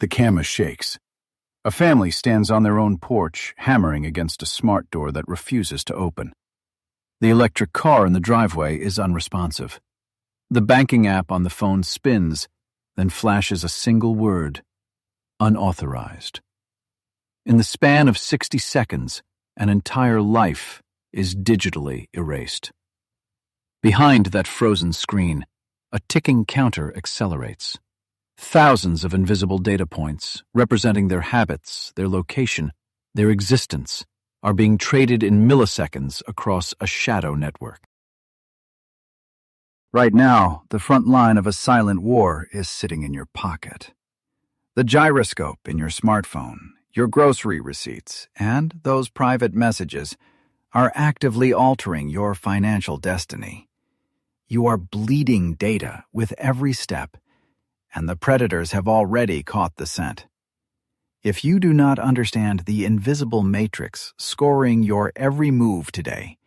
The camera shakes. A family stands on their own porch, hammering against a smart door that refuses to open. The electric car in the driveway is unresponsive. The banking app on the phone spins, then flashes a single word: unauthorized. In the span of 60 seconds, an entire life is digitally erased. Behind that frozen screen, a ticking counter accelerates. Thousands of invisible data points, representing their habits, their location, their existence, are being traded in milliseconds across a shadow network. Right now, the front line of a silent war is sitting in your pocket. The gyroscope in your smartphone, your grocery receipts, and those private messages are actively altering your financial destiny. You are bleeding data with every step, and the predators have already caught the scent. If you do not understand the invisible matrix scoring your every move today,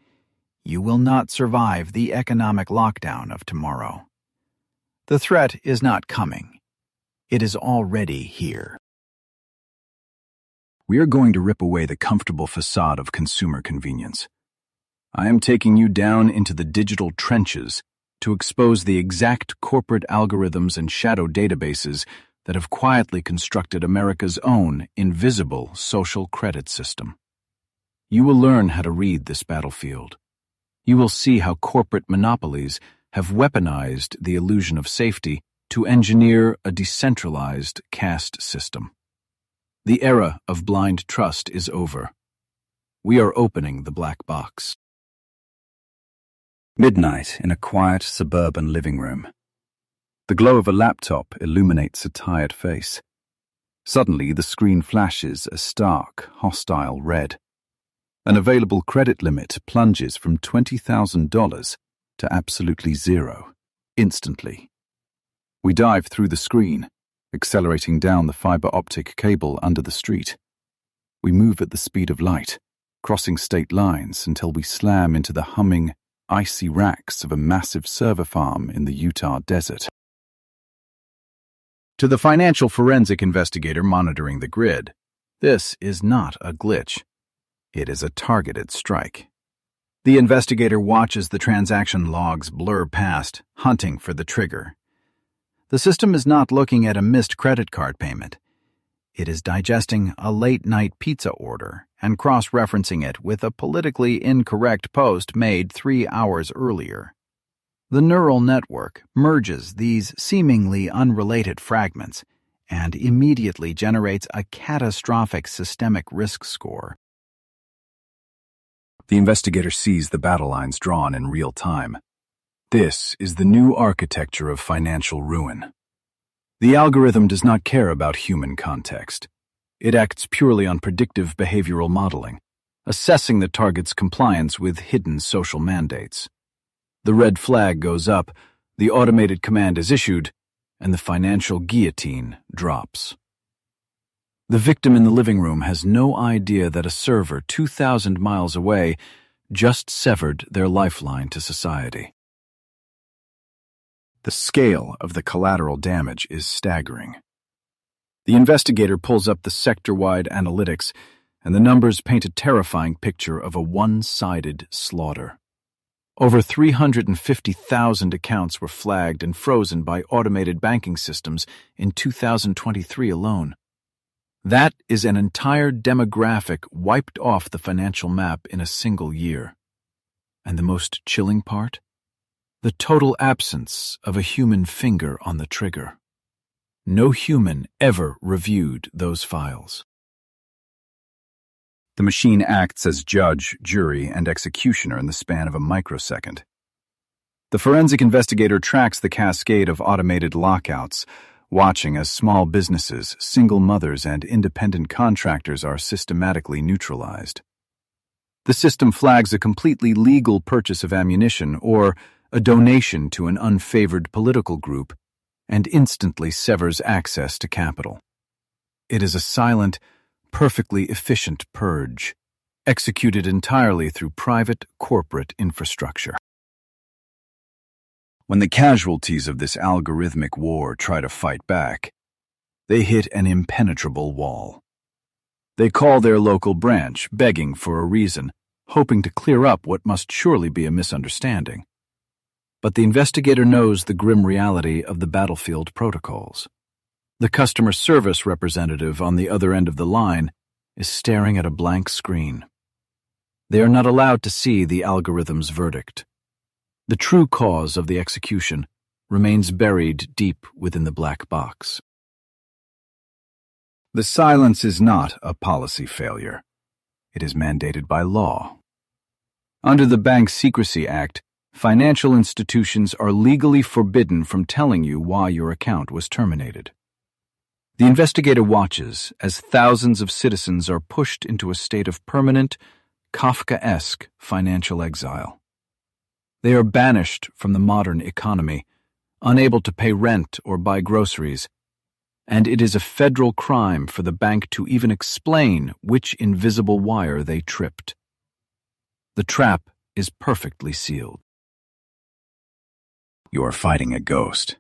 you will not survive the economic lockdown of tomorrow. The threat is not coming. It is already here. We are going to rip away the comfortable facade of consumer convenience. I am taking you down into the digital trenches to expose the exact corporate algorithms and shadow databases that have quietly constructed America's own invisible social credit system. You will learn how to read this battlefield. You will see how corporate monopolies have weaponized the illusion of safety to engineer a decentralized caste system. The era of blind trust is over. We are opening the black box. Midnight in a quiet suburban living room. The glow of a laptop illuminates a tired face. Suddenly, the screen flashes a stark, hostile red. An available credit limit plunges from $20,000 to absolutely zero, instantly. We dive through the screen, accelerating down the fiber optic cable under the street. We move at the speed of light, crossing state lines until we slam into the humming, icy racks of a massive server farm in the Utah desert. To the financial forensic investigator monitoring the grid, this is not a glitch. It is a targeted strike. The investigator watches the transaction logs blur past, hunting for the trigger. The system is not looking at a missed credit card payment. It is digesting a late-night pizza order and cross-referencing it with a politically incorrect post made 3 hours earlier. The neural network merges these seemingly unrelated fragments and immediately generates a catastrophic systemic risk score. The investigator sees the battle lines drawn in real time. This is the new architecture of financial ruin. The algorithm does not care about human context. It acts purely on predictive behavioral modeling, assessing the target's compliance with hidden social mandates. The red flag goes up, the automated command is issued, and the financial guillotine drops. The victim in the living room has no idea that a server 2,000 miles away just severed their lifeline to society. The scale of the collateral damage is staggering. The investigator pulls up the sector-wide analytics, and the numbers paint a terrifying picture of a one-sided slaughter. Over 350,000 accounts were flagged and frozen by automated banking systems in 2023 alone. That is an entire demographic wiped off the financial map in a single year. And the most chilling part? The total absence of a human finger on the trigger. No human ever reviewed those files. The machine acts as judge, jury, and executioner in the span of a microsecond. The forensic investigator tracks the cascade of automated lockouts, watching as small businesses, single mothers, and independent contractors are systematically neutralized. The system flags a completely legal purchase of ammunition or a donation to an unfavored political group, and instantly severs access to capital. It is a silent, perfectly efficient purge, executed entirely through private corporate infrastructure. When the casualties of this algorithmic war try to fight back, They hit an impenetrable wall. They call their local branch, begging for a reason, hoping to clear up what must surely be a misunderstanding. But the investigator knows the grim reality of the battlefield protocols. The customer service representative on the other end of the line is staring at a blank screen. They are not allowed to see the algorithm's verdict. The true cause of the execution remains buried deep within the black box. The silence is not a policy failure. It is mandated by law. Under the Bank Secrecy Act, financial institutions are legally forbidden from telling you why your account was terminated. The investigator watches as thousands of citizens are pushed into a state of permanent, Kafkaesque financial exile. They are banished from the modern economy, unable to pay rent or buy groceries, and it is a federal crime for the bank to even explain which invisible wire they tripped. The trap is perfectly sealed. You are fighting a ghost.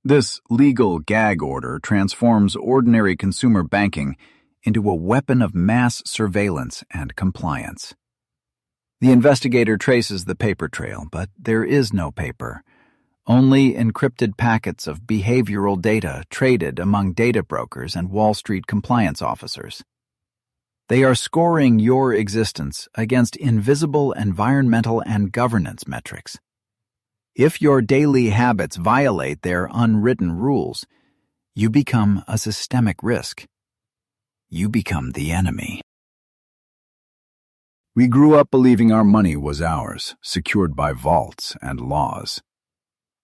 This legal gag order transforms ordinary consumer banking into a weapon of mass surveillance and compliance. The investigator traces the paper trail, but there is no paper. Only encrypted packets of behavioral data traded among data brokers and Wall Street compliance officers. They are scoring your existence against invisible environmental and governance metrics. If your daily habits violate their unwritten rules, you become a systemic risk. You become the enemy. We grew up believing our money was ours, secured by vaults and laws.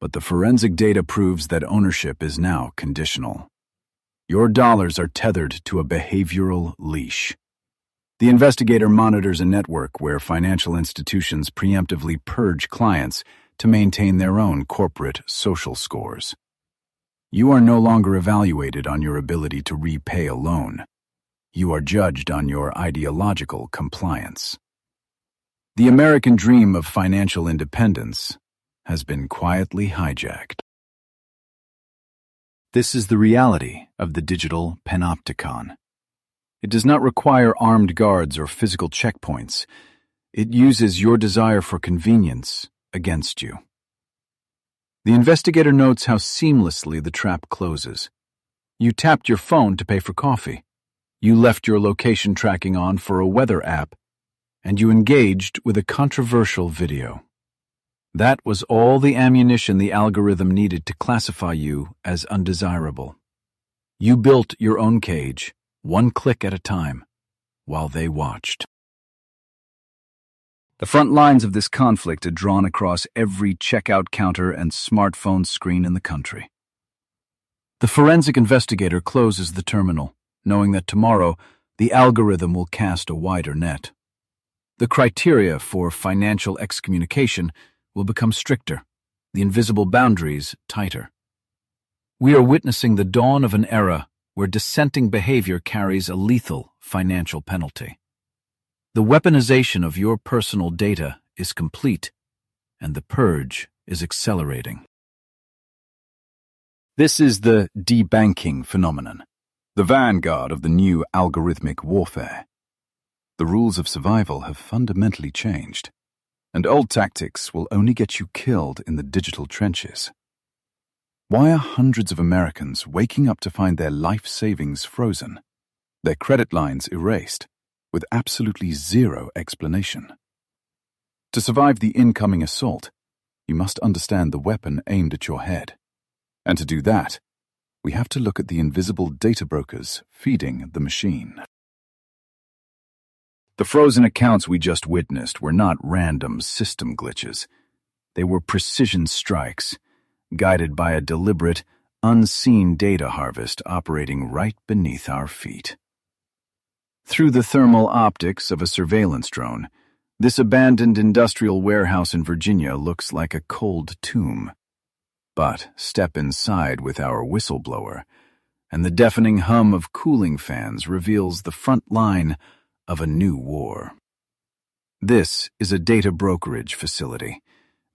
But the forensic data proves that ownership is now conditional. Your dollars are tethered to a behavioral leash. The investigator monitors a network where financial institutions preemptively purge clients to maintain their own corporate social scores. You are no longer evaluated on your ability to repay a loan. You are judged on your ideological compliance. The American dream of financial independence has been quietly hijacked. This is the reality of the digital panopticon. It does not require armed guards or physical checkpoints. It uses your desire for convenience against you. The investigator notes how seamlessly the trap closes. You tapped your phone to pay for coffee. You left your location tracking on for a weather app, and you engaged with a controversial video. That was all the ammunition the algorithm needed to classify you as undesirable. You built your own cage, one click at a time, while they watched. The front lines of this conflict are drawn across every checkout counter and smartphone screen in the country. The forensic investigator closes the terminal, knowing that tomorrow the algorithm will cast a wider net. The criteria for financial excommunication will become stricter, the invisible boundaries tighter. We are witnessing the dawn of an era where dissenting behavior carries a lethal financial penalty. The weaponization of your personal data is complete, and the purge is accelerating. This is the debanking phenomenon, the vanguard of the new algorithmic warfare. The rules of survival have fundamentally changed, and old tactics will only get you killed in the digital trenches. Why are hundreds of Americans waking up to find their life savings frozen, their credit lines erased, with absolutely zero explanation? To survive the incoming assault, you must understand the weapon aimed at your head. And to do that, we have to look at the invisible data brokers feeding the machine. The frozen accounts we just witnessed were not random system glitches. They were precision strikes, guided by a deliberate, unseen data harvest operating right beneath our feet. Through the thermal optics of a surveillance drone, this abandoned industrial warehouse in Virginia looks like a cold tomb. But step inside with our whistleblower, and the deafening hum of cooling fans reveals the front line of a new war. This is a data brokerage facility,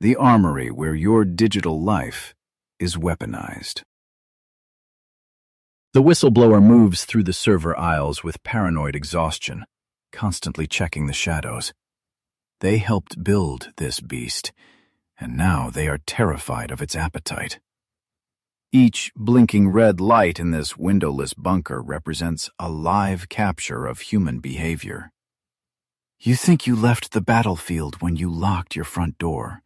the armory where your digital life is weaponized. The whistleblower moves through the server aisles with paranoid exhaustion, constantly checking the shadows. They helped build this beast, and now they are terrified of its appetite. Each blinking red light in this windowless bunker represents a live capture of human behavior. You think you left the battlefield when you locked your front door,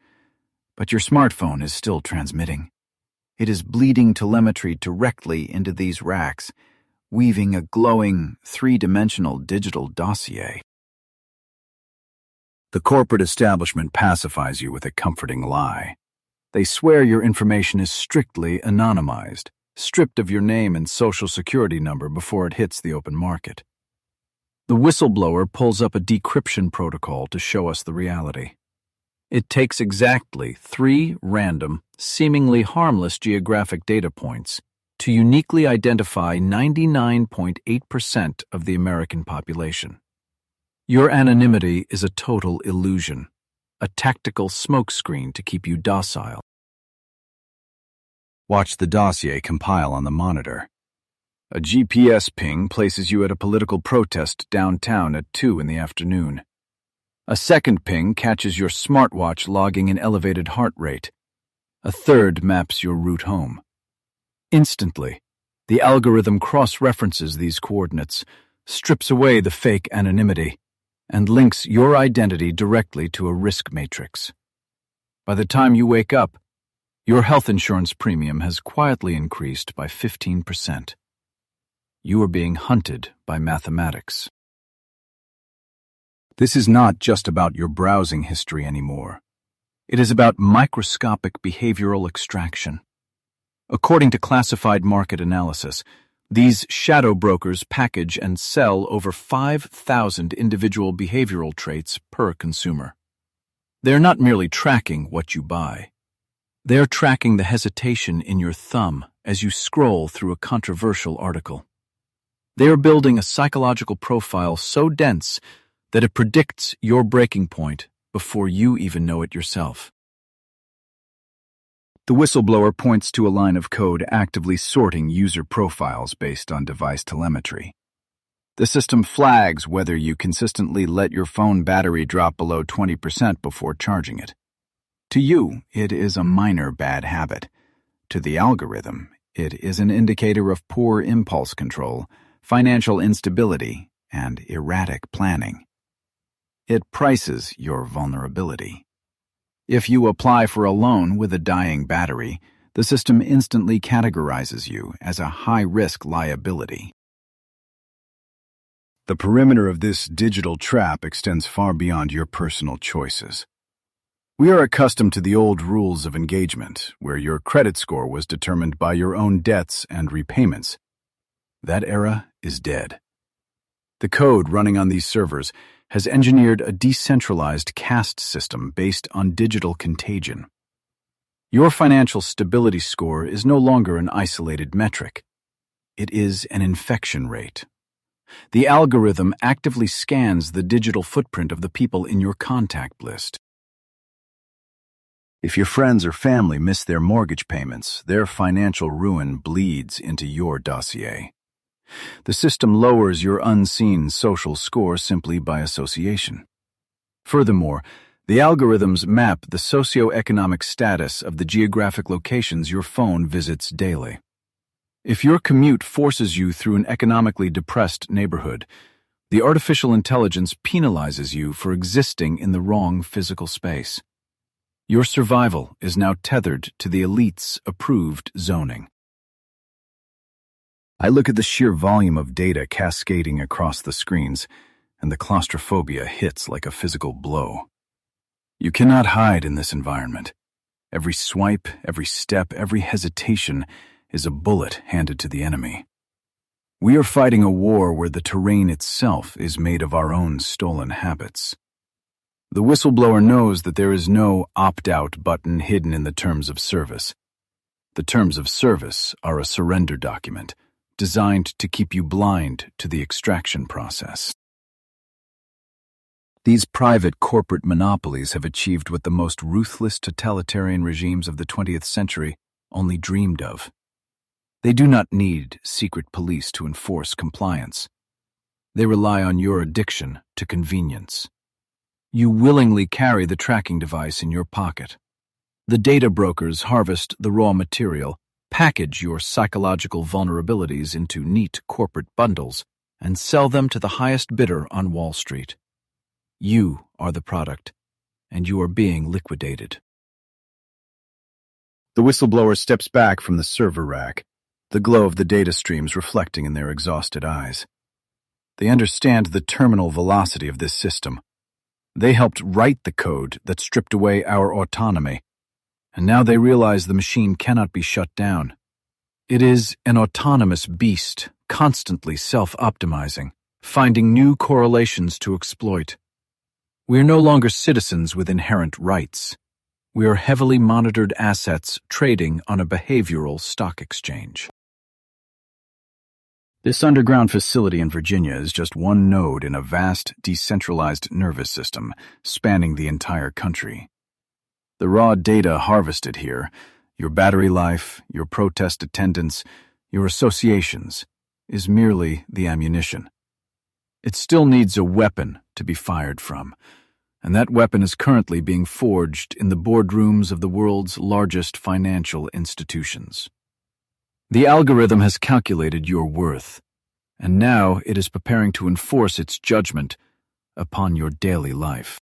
but your smartphone is still transmitting. It is bleeding telemetry directly into these racks, weaving a glowing, three-dimensional digital dossier. The corporate establishment pacifies you with a comforting lie. They swear your information is strictly anonymized, stripped of your name and social security number before it hits the open market. The whistleblower pulls up a decryption protocol to show us the reality. It takes exactly 3 random, seemingly harmless geographic data points to uniquely identify 99.8% of the American population. Your anonymity is a total illusion, a tactical smokescreen to keep you docile. Watch the dossier compile on the monitor. A GPS ping places you at a political protest downtown at 2 in the afternoon. A second ping catches your smartwatch logging an elevated heart rate. A third maps your route home. Instantly, the algorithm cross-references these coordinates, strips away the fake anonymity, and links your identity directly to a risk matrix. By the time you wake up, your health insurance premium has quietly increased by 15%. You are being hunted by mathematics. This is not just about your browsing history anymore. It is about microscopic behavioral extraction. According to classified market analysis, these shadow brokers package and sell over 5,000 individual behavioral traits per consumer. They're not merely tracking what you buy. They're tracking the hesitation in your thumb as you scroll through a controversial article. They are building a psychological profile so dense that it predicts your breaking point before you even know it yourself. The whistleblower points to a line of code actively sorting user profiles based on device telemetry. The system flags whether you consistently let your phone battery drop below 20% before charging it. To you, it is a minor bad habit. To the algorithm, it is an indicator of poor impulse control, financial instability, and erratic planning. It prices your vulnerability. If you apply for a loan with a dying battery, the system instantly categorizes you as a high-risk liability. The perimeter of this digital trap extends far beyond your personal choices. We are accustomed to the old rules of engagement, where your credit score was determined by your own debts and repayments. That era is dead. The code running on these servers has engineered a decentralized caste system based on digital contagion. Your financial stability score is no longer an isolated metric. It is an infection rate. The algorithm actively scans the digital footprint of the people in your contact list. If your friends or family miss their mortgage payments, their financial ruin bleeds into your dossier. The system lowers your unseen social score simply by association. Furthermore, the algorithms map the socio-economic status of the geographic locations your phone visits daily. If your commute forces you through an economically depressed neighborhood, the artificial intelligence penalizes you for existing in the wrong physical space. Your survival is now tethered to the elite's approved zoning. I look at the sheer volume of data cascading across the screens, and the claustrophobia hits like a physical blow. You cannot hide in this environment. Every swipe, every step, every hesitation is a bullet handed to the enemy. We are fighting a war where the terrain itself is made of our own stolen habits. The whistleblower knows that there is no opt-out button hidden in the terms of service. The terms of service are a surrender document, designed to keep you blind to the extraction process. These private corporate monopolies have achieved what the most ruthless totalitarian regimes of the 20th century only dreamed of. They do not need secret police to enforce compliance. They rely on your addiction to convenience. You willingly carry the tracking device in your pocket. The data brokers harvest the raw material, package your psychological vulnerabilities into neat corporate bundles, and sell them to the highest bidder on Wall Street. You are the product, and you are being liquidated. The whistleblower steps back from the server rack, the glow of the data streams reflecting in their exhausted eyes. They understand the terminal velocity of this system. They helped write the code that stripped away our autonomy, and now they realize the machine cannot be shut down. It is an autonomous beast, constantly self-optimizing, finding new correlations to exploit. We are no longer citizens with inherent rights. We are heavily monitored assets trading on a behavioral stock exchange. This underground facility in Virginia is just one node in a vast, decentralized nervous system spanning the entire country. The raw data harvested here, your battery life, your protest attendance, your associations, is merely the ammunition. It still needs a weapon to be fired from, and that weapon is currently being forged in the boardrooms of the world's largest financial institutions. The algorithm has calculated your worth, and now it is preparing to enforce its judgment upon your daily life.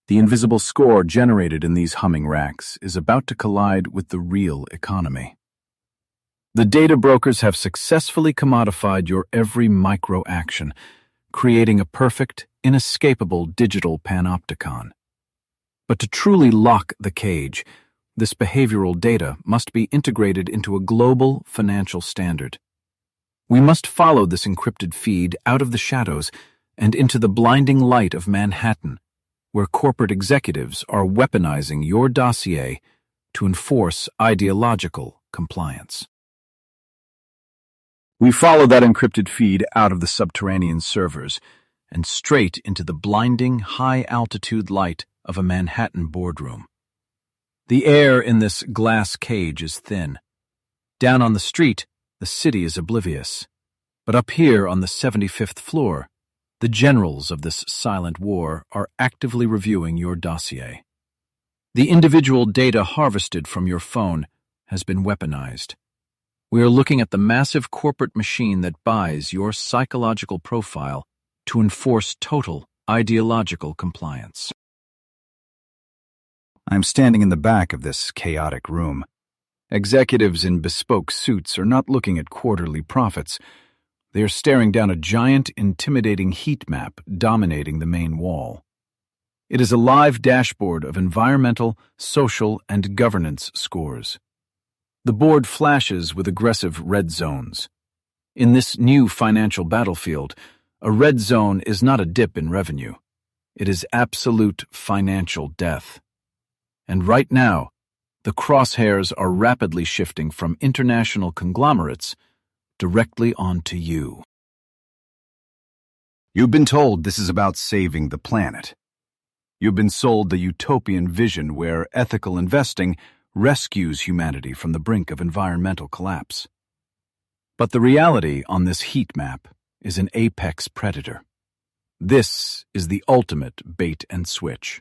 The invisible score generated in these humming racks is about to collide with the real economy. The data brokers have successfully commodified your every micro-action, creating a perfect, inescapable digital panopticon. But to truly lock the cage, this behavioral data must be integrated into a global financial standard. We must follow this encrypted feed out of the shadows and into the blinding light of Manhattan, where corporate executives are weaponizing your dossier to enforce ideological compliance. We follow that encrypted feed out of the subterranean servers and straight into the blinding high-altitude light of a Manhattan boardroom. The air in this glass cage is thin. Down on the street, the city is oblivious. But up here on the 75th floor, the generals of this silent war are actively reviewing your dossier. The individual data harvested from your phone has been weaponized. We are looking at the massive corporate machine that buys your psychological profile to enforce total ideological compliance. I'm standing in the back of this chaotic room. Executives in bespoke suits are not looking at quarterly profits. They are staring down a giant, intimidating heat map dominating the main wall. It is a live dashboard of environmental, social, and governance scores. The board flashes with aggressive red zones. In this new financial battlefield, a red zone is not a dip in revenue. It is absolute financial death. And right now, the crosshairs are rapidly shifting from international conglomerates directly onto you. You've been told this is about saving the planet. You've been sold the utopian vision where ethical investing rescues humanity from the brink of environmental collapse. But the reality on this heat map is an apex predator. This is the ultimate bait and switch.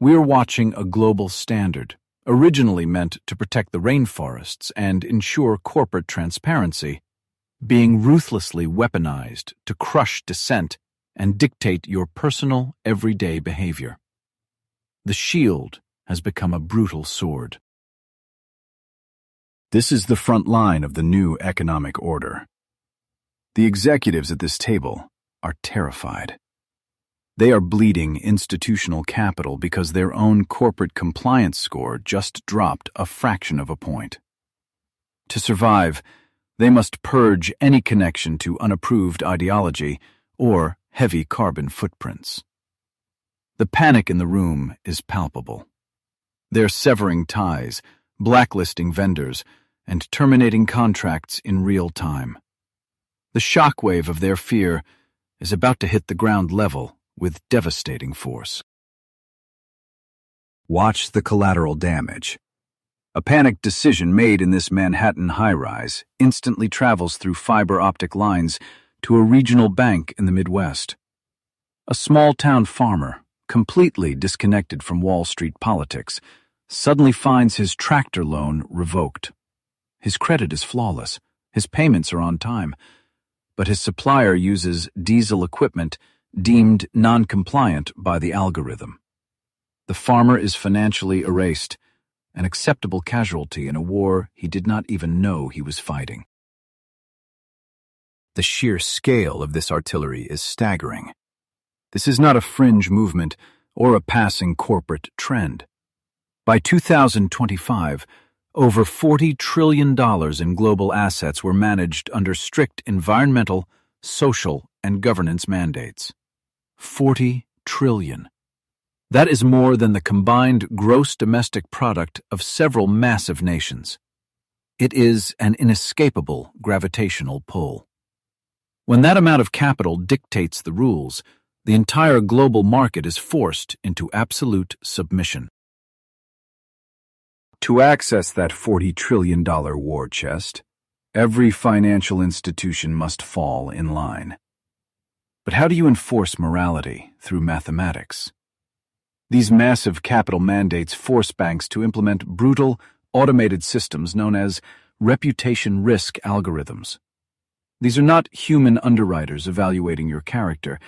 We're watching a global standard, originally meant to protect the rainforests and ensure corporate transparency, being ruthlessly weaponized to crush dissent and dictate your personal, everyday behavior. The shield has become a brutal sword. This is the front line of the new economic order. The executives at this table are terrified. They are bleeding institutional capital because their own corporate compliance score just dropped a fraction of a point. To survive, they must purge any connection to unapproved ideology or heavy carbon footprints. The panic in the room is palpable. They're severing ties, blacklisting vendors, and terminating contracts in real time. The shockwave of their fear is about to hit the ground level with devastating force. Watch the collateral damage. A panicked decision made in this Manhattan high-rise instantly travels through fiber optic lines to a regional bank in the Midwest. A small-town farmer, completely disconnected from Wall Street politics, suddenly finds his tractor loan revoked. His credit is flawless, his payments are on time, but his supplier uses diesel equipment deemed non-compliant by the algorithm. The farmer is financially erased, an acceptable casualty in a war he did not even know he was fighting. The sheer scale of this artillery is staggering. This is not a fringe movement or a passing corporate trend. By 2025, over $40 trillion in global assets were managed under strict environmental, social, and governance mandates. 40 trillion. That is more than the combined gross domestic product of several massive nations. It is an inescapable gravitational pull. When that amount of capital dictates the rules, the entire global market is forced into absolute submission. To access that $40 trillion war chest, every financial institution must fall in line. But how do you enforce morality through mathematics? These massive capital mandates force banks to implement brutal, automated systems known as reputation risk algorithms. These are not human underwriters evaluating your character.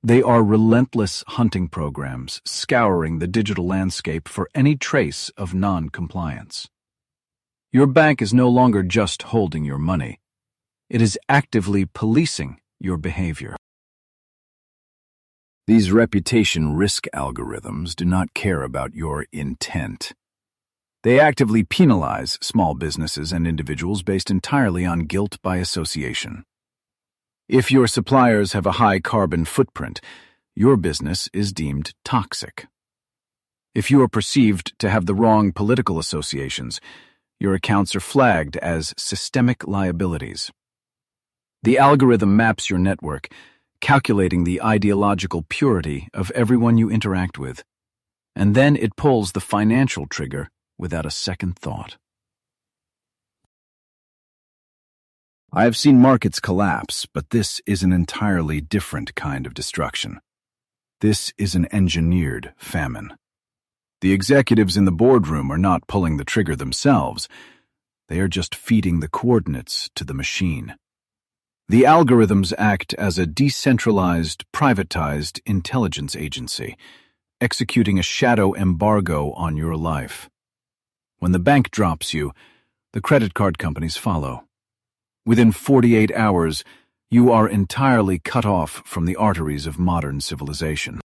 They are relentless hunting programs scouring the digital landscape for any trace of non-compliance. Your bank is no longer just holding your money. It is actively policing your behavior. These reputation risk algorithms do not care about your intent. They actively penalize small businesses and individuals based entirely on guilt by association. If your suppliers have a high carbon footprint, your business is deemed toxic. If you are perceived to have the wrong political associations, your accounts are flagged as systemic liabilities. The algorithm maps your network, calculating the ideological purity of everyone you interact with, and then it pulls the financial trigger without a second thought. I have seen markets collapse, but this is an entirely different kind of destruction. This is an engineered famine. The executives in the boardroom are not pulling the trigger themselves. They are just feeding the coordinates to the machine. The algorithms act as a decentralized, privatized intelligence agency, executing a shadow embargo on your life. When the bank drops you, the credit card companies follow. Within 48 hours, you are entirely cut off from the arteries of modern civilization.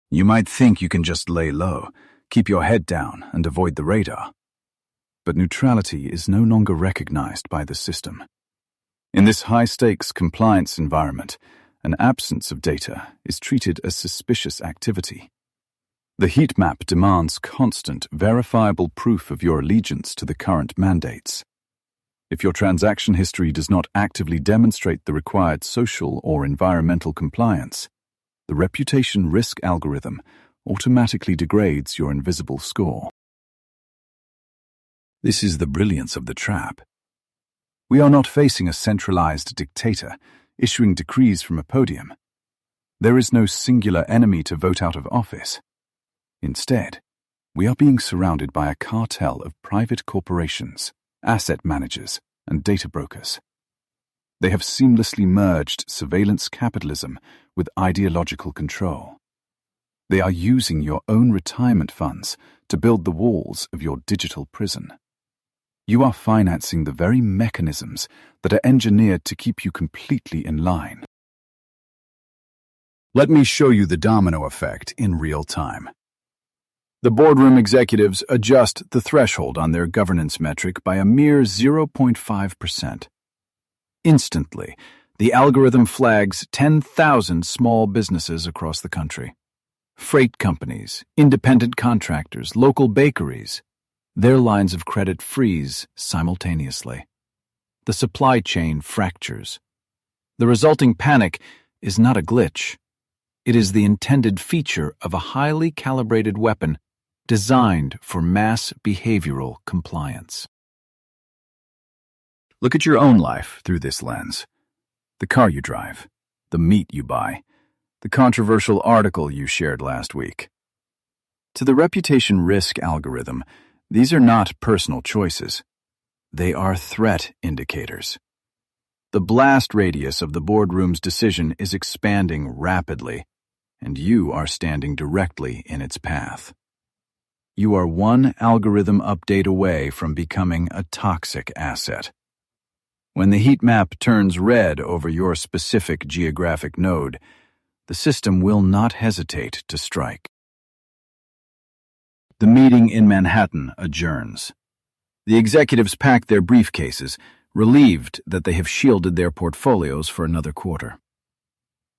You might think you can just lay low, keep your head down, and avoid the radar. But neutrality is no longer recognized by the system. In this high-stakes compliance environment, an absence of data is treated as suspicious activity. The heat map demands constant, verifiable proof of your allegiance to the current mandates. If your transaction history does not actively demonstrate the required social or environmental compliance, the reputation risk algorithm automatically degrades your invisible score. This is the brilliance of the trap. We are not facing a centralized dictator issuing decrees from a podium. There is no singular enemy to vote out of office. Instead, we are being surrounded by a cartel of private corporations, asset managers, and data brokers. They have seamlessly merged surveillance capitalism with ideological control. They are using your own retirement funds to build the walls of your digital prison. You are financing the very mechanisms that are engineered to keep you completely in line. Let me show you the domino effect in real time. The boardroom executives adjust the threshold on their governance metric by a mere 0.5%. Instantly, the algorithm flags 10,000 small businesses across the country. Freight companies, independent contractors, local bakeries. Their lines of credit freeze simultaneously. The supply chain fractures. The resulting panic is not a glitch. It is the intended feature of a highly calibrated weapon designed for mass behavioral compliance. Look at your own life through this lens. The car you drive, the meat you buy, the controversial article you shared last week. To the reputation risk algorithm, these are not personal choices. They are threat indicators. The blast radius of the boardroom's decision is expanding rapidly, and you are standing directly in its path. You are one algorithm update away from becoming a toxic asset. When the heat map turns red over your specific geographic node, the system will not hesitate to strike. The meeting in Manhattan adjourns. The executives pack their briefcases, relieved that they have shielded their portfolios for another quarter.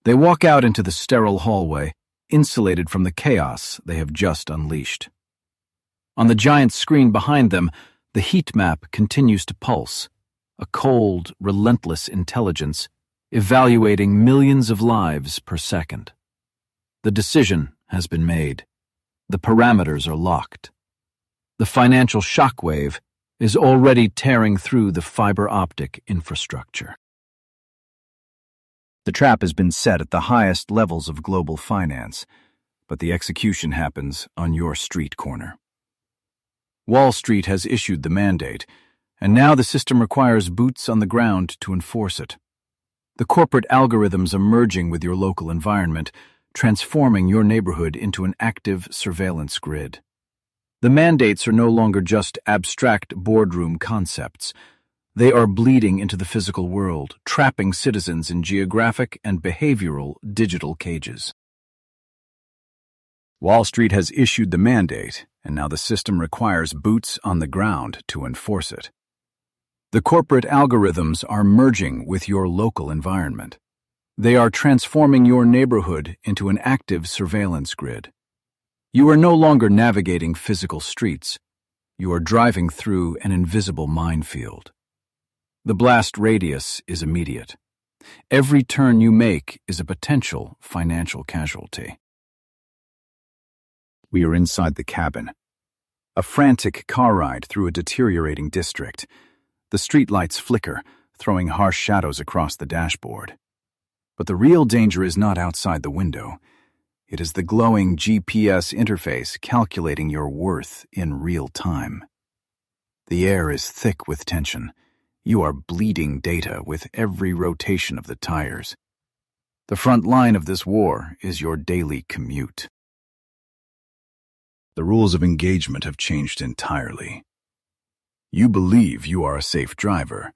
They walk out into the sterile hallway, insulated from the chaos they have just unleashed. On the giant screen behind them, the heat map continues to pulse, a cold, relentless intelligence evaluating millions of lives per second. The decision has been made. The parameters are locked. The financial shockwave is already tearing through the fiber optic infrastructure. The trap has been set at the highest levels of global finance, but the execution happens on your street corner. Wall Street has issued the mandate, and now the system requires boots on the ground to enforce it. The corporate algorithms are merging with your local environment, transforming your neighborhood into an active surveillance grid. The mandates are no longer just abstract boardroom concepts. They are bleeding into the physical world, trapping citizens in geographic and behavioral digital cages. Wall Street has issued the mandate, and now the system requires boots on the ground to enforce it. The corporate algorithms are merging with your local environment. They are transforming your neighborhood into an active surveillance grid. You are no longer navigating physical streets. You are driving through an invisible minefield. The blast radius is immediate. Every turn you make is a potential financial casualty. We are inside the cabin. A frantic car ride through a deteriorating district. The streetlights flicker, throwing harsh shadows across the dashboard. But the real danger is not outside the window. It is the glowing GPS interface calculating your worth in real time. The air is thick with tension. You are bleeding data with every rotation of the tires. The front line of this war is your daily commute. The rules of engagement have changed entirely. You believe you are a safe driver.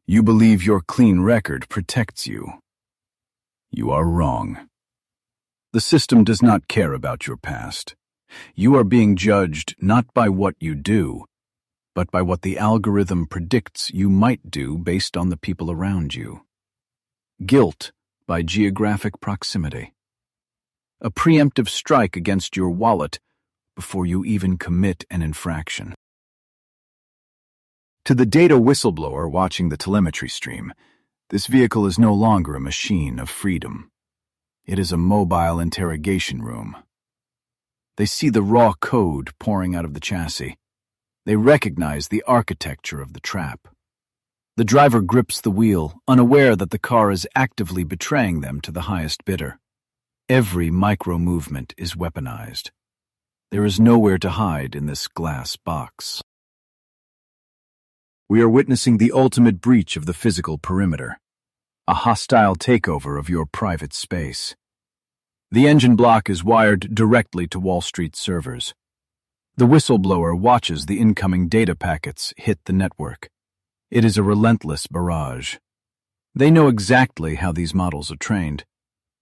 You believe your clean record protects you. You are wrong. The system does not care about your past. You are being judged not by what you do, but by what the algorithm predicts you might do based on the people around you. Guilt by geographic proximity. A preemptive strike against your wallet before you even commit an infraction. To the data whistleblower watching the telemetry stream, this vehicle is no longer a machine of freedom. It is a mobile interrogation room. They see the raw code pouring out of the chassis. They recognize the architecture of the trap. The driver grips the wheel, unaware that the car is actively betraying them to the highest bidder. Every micro-movement is weaponized. There is nowhere to hide in this glass box. We are witnessing the ultimate breach of the physical perimeter, a hostile takeover of your private space. The engine block is wired directly to Wall Street servers. The whistleblower watches the incoming data packets hit the network. It is a relentless barrage. They know exactly how these models are trained.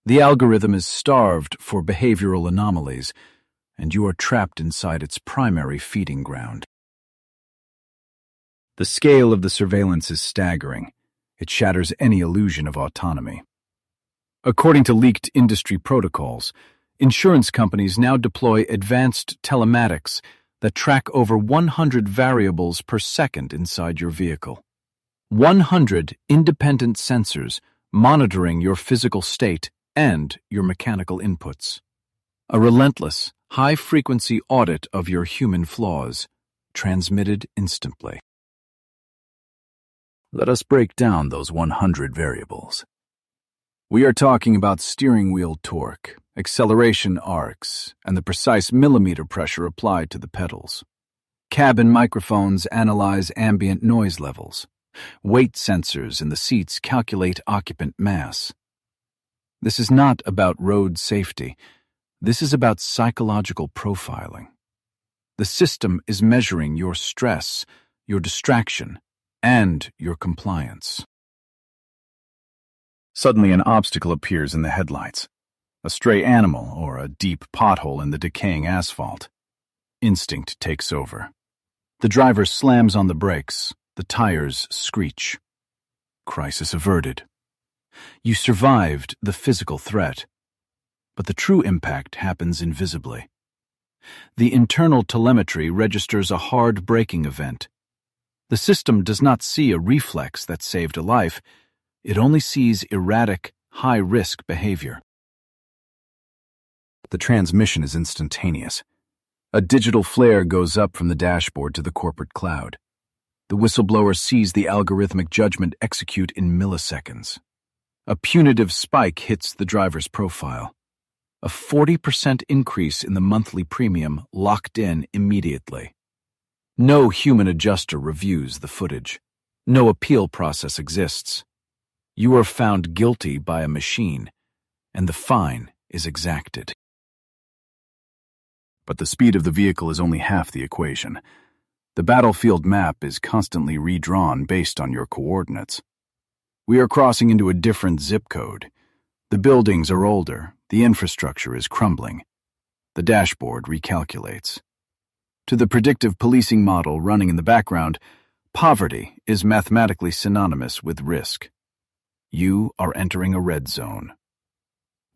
The algorithm is starved for behavioral anomalies, and you are trapped inside its primary feeding ground. The scale of the surveillance is staggering. It shatters any illusion of autonomy. According to leaked industry protocols, insurance companies now deploy advanced telematics that track over 100 variables per second inside your vehicle. 100 independent sensors monitoring your physical state and your mechanical inputs. A relentless, high-frequency audit of your human flaws, transmitted instantly. Let us break down those 100 variables. We are talking about steering wheel torque, acceleration arcs, and the precise millimeter pressure applied to the pedals. Cabin microphones analyze ambient noise levels. Weight sensors in the seats calculate occupant mass. This is not about road safety. This is about psychological profiling. The system is measuring your stress, your distraction, and your compliance. Suddenly an obstacle appears in the headlights. A stray animal or a deep pothole in the decaying asphalt. Instinct takes over. The driver slams on the brakes. The tires screech. Crisis averted. You survived the physical threat, but the true impact happens invisibly. The internal telemetry registers a hard braking event. The system does not see a reflex that saved a life. It only sees erratic, high-risk behavior. The transmission is instantaneous. A digital flare goes up from the dashboard to the corporate cloud. The whistleblower sees the algorithmic judgment execute in milliseconds. A punitive spike hits the driver's profile. A 40% increase in the monthly premium locked in immediately. No human adjuster reviews the footage. No appeal process exists. You are found guilty by a machine, and the fine is exacted. But the speed of the vehicle is only half the equation. The battlefield map is constantly redrawn based on your coordinates. We are crossing into a different zip code. The buildings are older, the infrastructure is crumbling. The dashboard recalculates. To the predictive policing model running in the background, poverty is mathematically synonymous with risk. You are entering a red zone.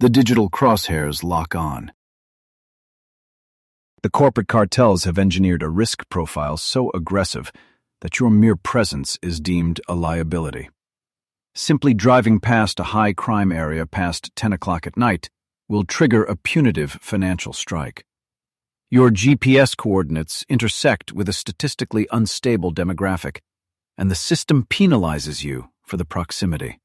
The digital crosshairs lock on. The corporate cartels have engineered a risk profile so aggressive that your mere presence is deemed a liability. Simply driving past a high-crime area past 10 o'clock at night will trigger a punitive financial strike. Your GPS coordinates intersect with a statistically unstable demographic, and the system penalizes you for the proximity.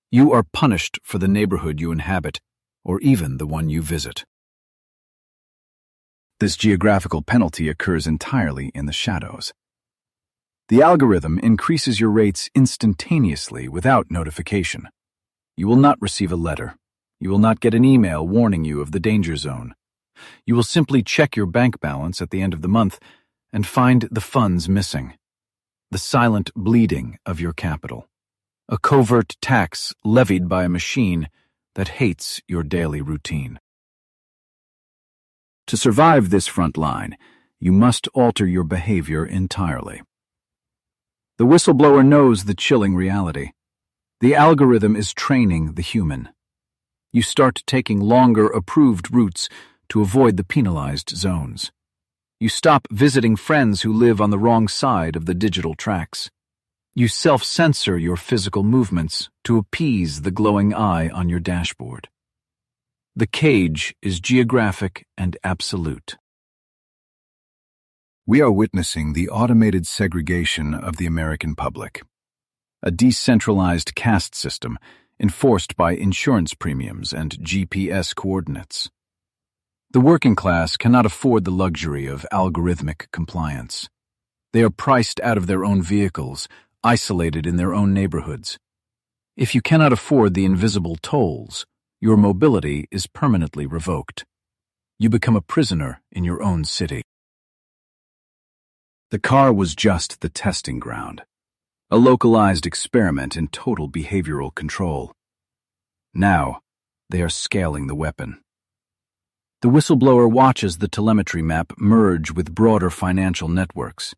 You are punished for the neighborhood you inhabit, or even the one you visit. This geographical penalty occurs entirely in the shadows. The algorithm increases your rates instantaneously without notification. You will not receive a letter. You will not get an email warning you of the danger zone. You will simply check your bank balance at the end of the month and find the funds missing. The silent bleeding of your capital. A covert tax levied by a machine that hates your daily routine. To survive this front line, you must alter your behavior entirely. The whistleblower knows the chilling reality. The algorithm is training the human. You start taking longer approved routes to avoid the penalized zones. You stop visiting friends who live on the wrong side of the digital tracks. You self-censor your physical movements to appease the glowing eye on your dashboard. The cage is geographic and absolute. We are witnessing the automated segregation of the American public. A decentralized caste system enforced by insurance premiums and GPS coordinates. The working class cannot afford the luxury of algorithmic compliance. They are priced out of their own vehicles, isolated in their own neighborhoods. If you cannot afford the invisible tolls, your mobility is permanently revoked. You become a prisoner in your own city. The car was just the testing ground, a localized experiment in total behavioral control. Now, they are scaling the weapon. The whistleblower watches the telemetry map merge with broader financial networks.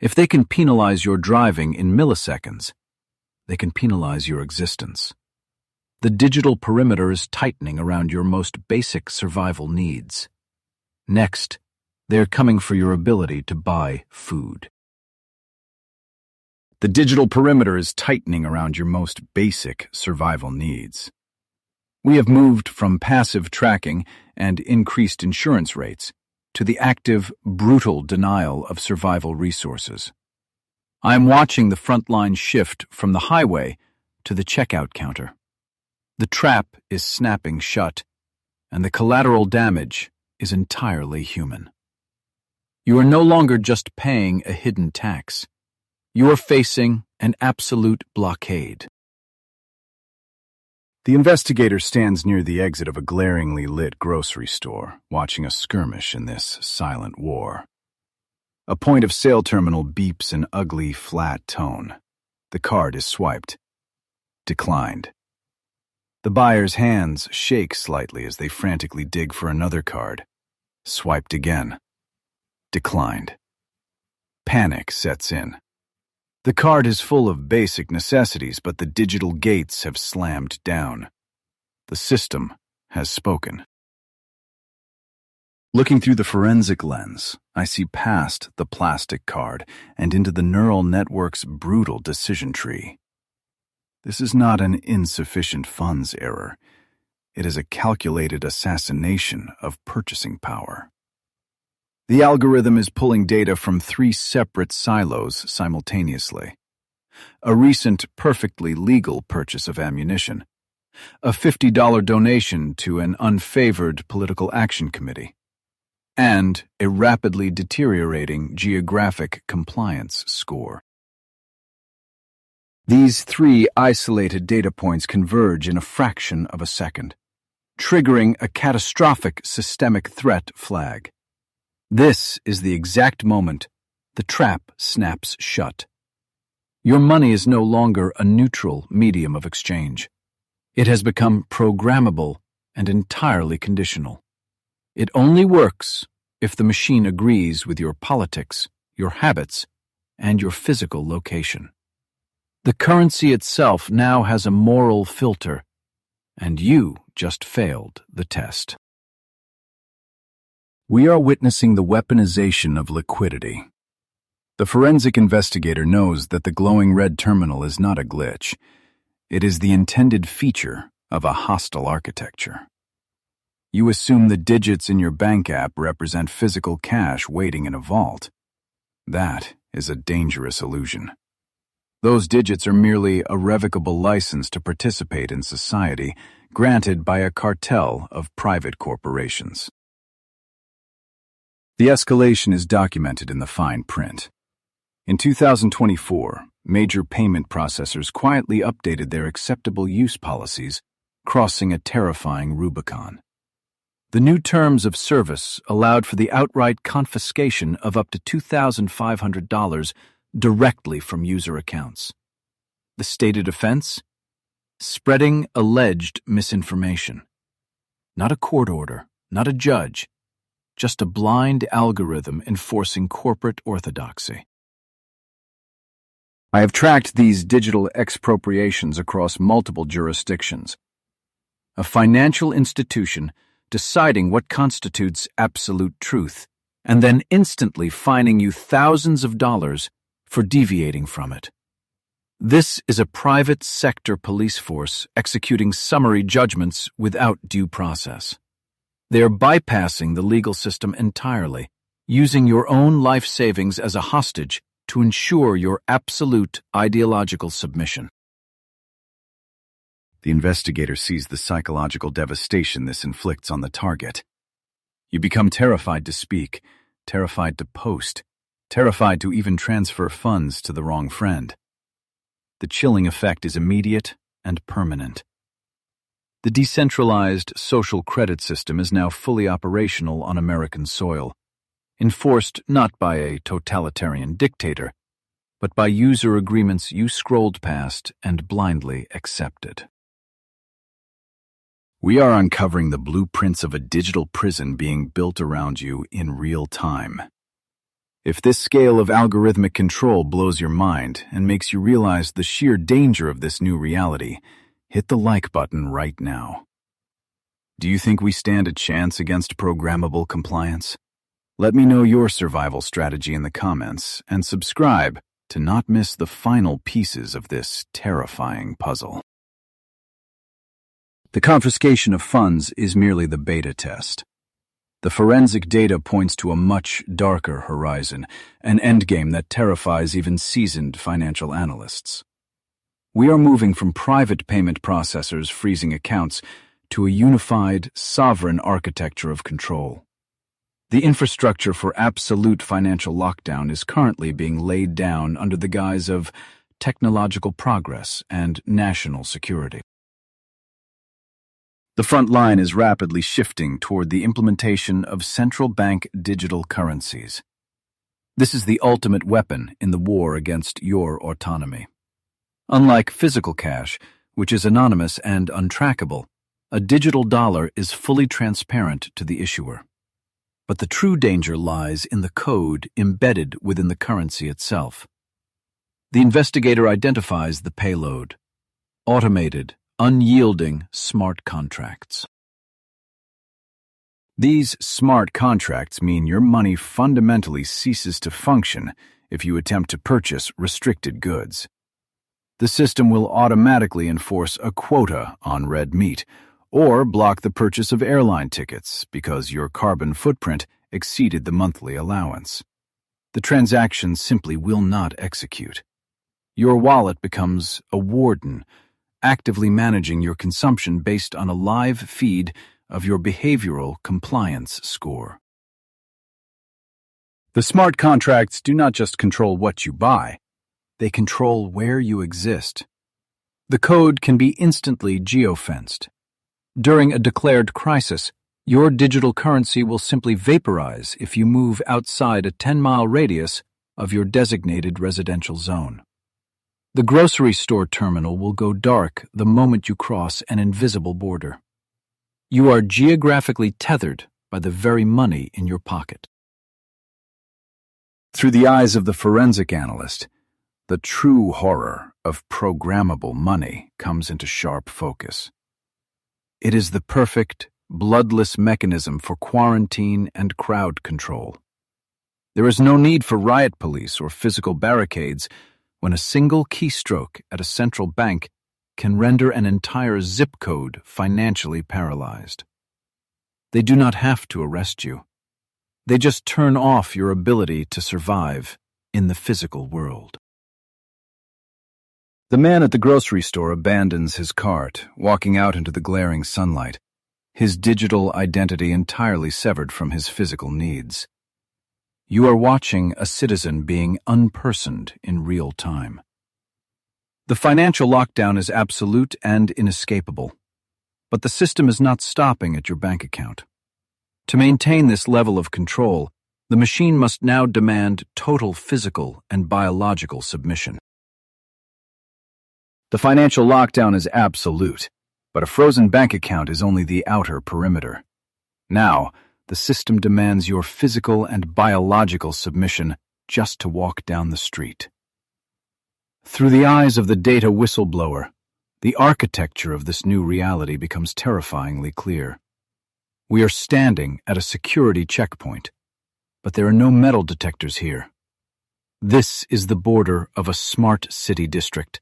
If they can penalize your driving in milliseconds, they can penalize your existence. The digital perimeter is tightening around your most basic survival needs. Next, they are coming for your ability to buy food. The digital perimeter is tightening around your most basic survival needs. We have moved from passive tracking and increased insurance rates, to the active, brutal denial of survival resources. I am watching the front line shift from the highway to the checkout counter. The trap is snapping shut, and the collateral damage is entirely human. You are no longer just paying a hidden tax. You are facing an absolute blockade. The investigator stands near the exit of a glaringly lit grocery store, watching a skirmish in this silent war. A point-of-sale terminal beeps an ugly, flat tone. The card is swiped. Declined. The buyer's hands shake slightly as they frantically dig for another card. Swiped again. Declined. Panic sets in. The card is full of basic necessities, but the digital gates have slammed down. The system has spoken. Looking through the forensic lens, I see past the plastic card and into the neural network's brutal decision tree. This is not an insufficient funds error. It is a calculated assassination of purchasing power. The algorithm is pulling data from 3 separate silos simultaneously. A recent perfectly legal purchase of ammunition, a $50 donation to an unfavored political action committee, and a rapidly deteriorating geographic compliance score. These 3 isolated data points converge in a fraction of a second, triggering a catastrophic systemic threat flag. This is the exact moment the trap snaps shut. Your money is no longer a neutral medium of exchange. It has become programmable and entirely conditional. It only works if the machine agrees with your politics, your habits, and your physical location. The currency itself now has a moral filter, and you just failed the test. We are witnessing the weaponization of liquidity. The forensic investigator knows that the glowing red terminal is not a glitch. It is the intended feature of a hostile architecture. You assume the digits in your bank app represent physical cash waiting in a vault. That is a dangerous illusion. Those digits are merely a revocable license to participate in society, granted by a cartel of private corporations. The escalation is documented in the fine print. In 2024, major payment processors quietly updated their acceptable use policies, crossing a terrifying Rubicon. The new terms of service allowed for the outright confiscation of up to $2,500 directly from user accounts. The stated offense? Spreading alleged misinformation. Not a court order, not a judge, just a blind algorithm enforcing corporate orthodoxy. I have tracked these digital expropriations across multiple jurisdictions. A financial institution deciding what constitutes absolute truth, and then instantly fining you thousands of dollars for deviating from it. This is a private sector police force executing summary judgments without due process. They are bypassing the legal system entirely, using your own life savings as a hostage to ensure your absolute ideological submission. The investigator sees the psychological devastation this inflicts on the target. You become terrified to speak, terrified to post, terrified to even transfer funds to the wrong friend. The chilling effect is immediate and permanent. The decentralized social credit system is now fully operational on American soil, enforced not by a totalitarian dictator, but by user agreements you scrolled past and blindly accepted. We are uncovering the blueprints of a digital prison being built around you in real time. If this scale of algorithmic control blows your mind and makes you realize the sheer danger of this new reality, hit the like button right now. Do you think we stand a chance against programmable compliance? Let me know your survival strategy in the comments and subscribe to not miss the final pieces of this terrifying puzzle. The confiscation of funds is merely the beta test. The forensic data points to a much darker horizon, an endgame that terrifies even seasoned financial analysts. We are moving from private payment processors freezing accounts to a unified, sovereign architecture of control. The infrastructure for absolute financial lockdown is currently being laid down under the guise of technological progress and national security. The front line is rapidly shifting toward the implementation of central bank digital currencies. This is the ultimate weapon in the war against your autonomy. Unlike physical cash, which is anonymous and untrackable, a digital dollar is fully transparent to the issuer. But the true danger lies in the code embedded within the currency itself. The investigator identifies the payload: automated, unyielding smart contracts. These smart contracts mean your money fundamentally ceases to function if you attempt to purchase restricted goods. The system will automatically enforce a quota on red meat, or block the purchase of airline tickets because your carbon footprint exceeded the monthly allowance. The transaction simply will not execute. Your wallet becomes a warden, actively managing your consumption based on a live feed of your behavioral compliance score. The smart contracts do not just control what you buy, they control where you exist. The code can be instantly geofenced. During a declared crisis, your digital currency will simply vaporize if you move outside a 10-mile radius of your designated residential zone. The grocery store terminal will go dark the moment you cross an invisible border. You are geographically tethered by the very money in your pocket. Through the eyes of the forensic analyst, the true horror of programmable money comes into sharp focus. It is the perfect, bloodless mechanism for quarantine and crowd control. There is no need for riot police or physical barricades when a single keystroke at a central bank can render an entire zip code financially paralyzed. They do not have to arrest you. They just turn off your ability to survive in the physical world. The man at the grocery store abandons his cart, walking out into the glaring sunlight, his digital identity entirely severed from his physical needs. You are watching a citizen being unpersoned in real time. The financial lockdown is absolute and inescapable, but the system is not stopping at your bank account. To maintain this level of control, the machine must now demand total physical and biological submission. The financial lockdown is absolute, but a frozen bank account is only the outer perimeter. Now, the system demands your physical and biological submission just to walk down the street. Through the eyes of the data whistleblower, the architecture of this new reality becomes terrifyingly clear. We are standing at a security checkpoint, but there are no metal detectors here. This is the border of a smart city district,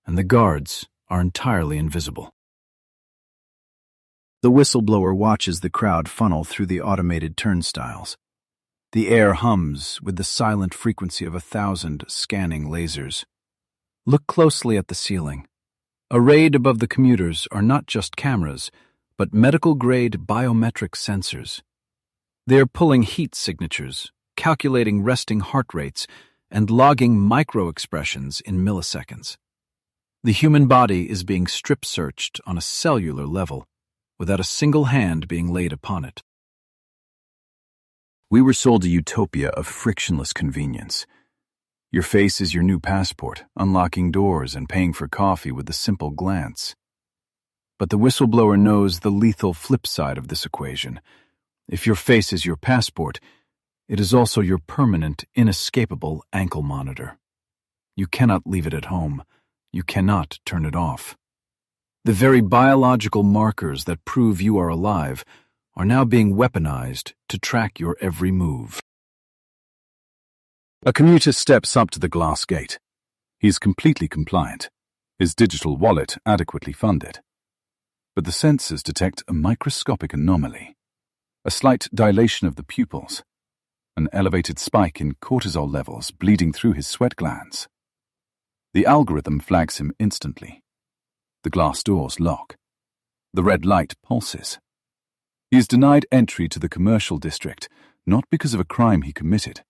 and the guards are entirely invisible. The whistleblower watches the crowd funnel through the automated turnstiles. The air hums with the silent frequency of 1,000 scanning lasers. Look closely at the ceiling. Arrayed above the commuters are not just cameras, but medical-grade biometric sensors. They are pulling heat signatures, calculating resting heart rates, and logging micro-expressions in milliseconds. The human body is being strip-searched on a cellular level, without a single hand being laid upon it. We were sold a utopia of frictionless convenience. Your face is your new passport, unlocking doors and paying for coffee with a simple glance. But the whistleblower knows the lethal flip side of this equation. If your face is your passport, it is also your permanent, inescapable ankle monitor. You cannot leave it at home. You cannot turn it off. The very biological markers that prove you are alive are now being weaponized to track your every move. A commuter steps up to the glass gate. He is completely compliant, his digital wallet adequately funded. but the sensors detect a microscopic anomaly, a slight dilation of the pupils, an elevated spike in cortisol levels bleeding through his sweat glands. The algorithm flags him instantly. The glass doors lock. The red light pulses. He is denied entry to the commercial district, not because of a crime he committed,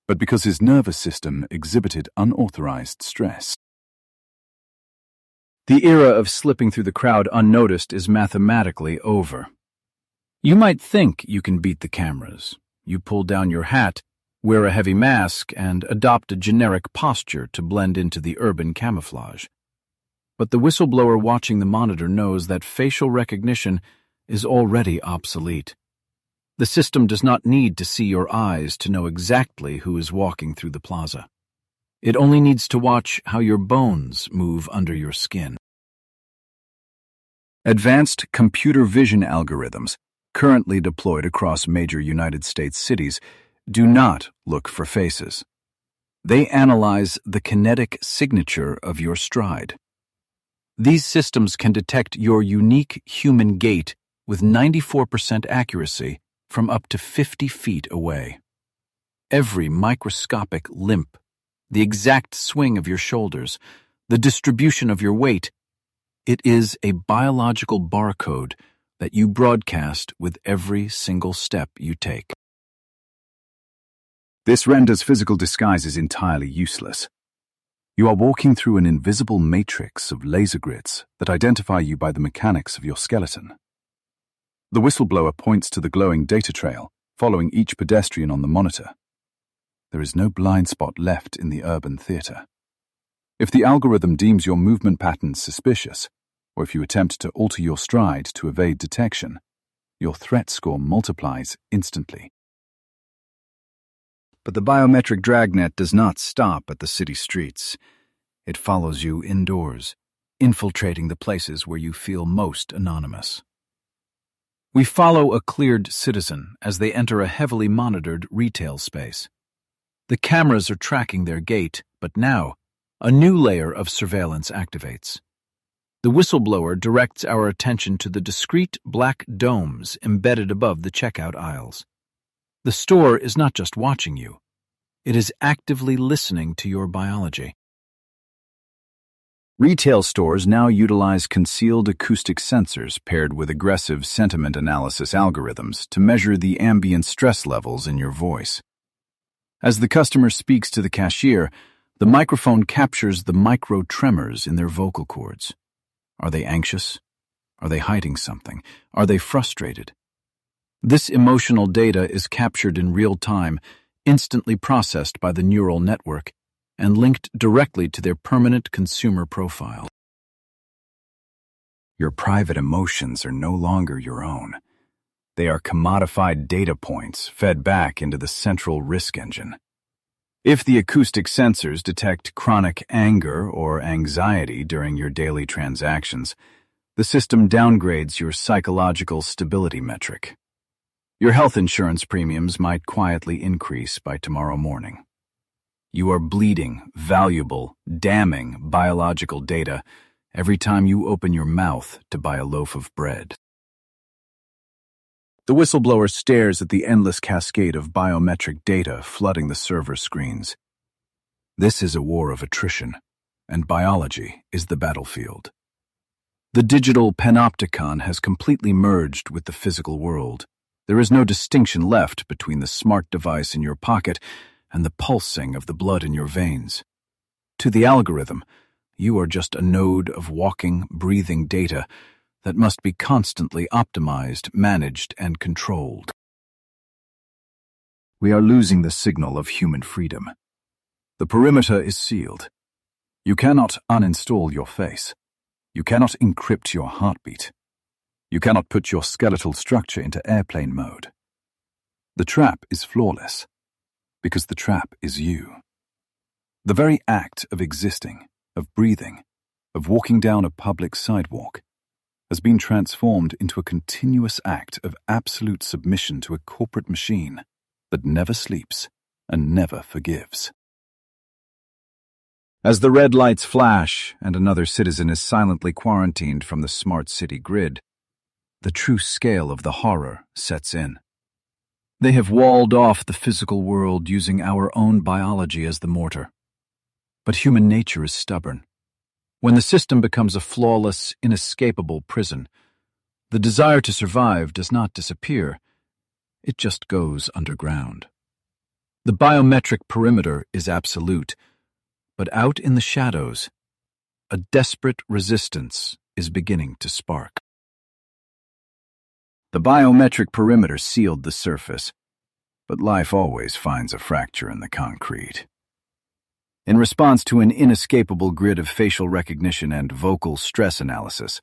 but because his nervous system exhibited unauthorized stress. The era of slipping through the crowd unnoticed is mathematically over. You might think you can beat the cameras. You pull down your hat, wear a heavy mask, and adopt a generic posture to blend into the urban camouflage. But the whistleblower watching the monitor knows that facial recognition is already obsolete. The system does not need to see your eyes to know exactly who is walking through the plaza. It only needs to watch how your bones move under your skin. Advanced computer vision algorithms, currently deployed across major United States cities, do not look for faces. They analyze the kinetic signature of your stride. These systems can detect your unique human gait with 94% accuracy from up to 50 feet away. Every microscopic limp, the exact swing of your shoulders, the distribution of your weight, it is a biological barcode that you broadcast with every single step you take. This renders physical disguises entirely useless. You are walking through an invisible matrix of laser grids that identify you by the mechanics of your skeleton. The whistleblower points to the glowing data trail, following each pedestrian on the monitor. There is no blind spot left in the urban theater. If the algorithm deems your movement patterns suspicious, or if you attempt to alter your stride to evade detection, your threat score multiplies instantly. But the biometric dragnet does not stop at the city streets. It follows you indoors, infiltrating the places where you feel most anonymous. We follow a cleared citizen as they enter a heavily monitored retail space. The cameras are tracking their gait, but now, a new layer of surveillance activates. The whistleblower directs our attention to the discrete black domes embedded above the checkout aisles. The store is not just watching you. It is actively listening to your biology. Retail stores now utilize concealed acoustic sensors paired with aggressive sentiment analysis algorithms to measure the ambient stress levels in your voice. As the customer speaks to the cashier, the microphone captures the micro tremors in their vocal cords. Are they anxious? Are they hiding something? Are they frustrated? This emotional data is captured in real time, instantly processed by the neural network, and linked directly to their permanent consumer profile. Your private emotions are no longer your own. They are commodified data points fed back into the central risk engine. If the acoustic sensors detect chronic anger or anxiety during your daily transactions, the system downgrades your psychological stability metric. Your health insurance premiums might quietly increase by tomorrow morning. You are bleeding, valuable, damning biological data every time you open your mouth to buy a loaf of bread. The whistleblower stares at the endless cascade of biometric data flooding the server screens. This is a war of attrition, and biology is the battlefield. The digital panopticon has completely merged with the physical world. There is no distinction left between the smart device in your pocket and the pulsing of the blood in your veins. To the algorithm, you are just a node of walking, breathing data that must be constantly optimized, managed, and controlled. We are losing the signal of human freedom. The perimeter is sealed. You cannot uninstall your face. You cannot encrypt your heartbeat. You cannot put your skeletal structure into airplane mode. The trap is flawless, because the trap is you. The very act of existing, of breathing, of walking down a public sidewalk, has been transformed into a continuous act of absolute submission to a corporate machine that never sleeps and never forgives. As the red lights flash and another citizen is silently quarantined from the smart city grid, the true scale of the horror sets in. They have walled off the physical world using our own biology as the mortar. But human nature is stubborn. When the system becomes a flawless, inescapable prison, the desire to survive does not disappear, it just goes underground. The biometric perimeter is absolute, but out in the shadows, a desperate resistance is beginning to spark. The biometric perimeter sealed the surface, but life always finds a fracture in the concrete. In response to an inescapable grid of facial recognition and vocal stress analysis,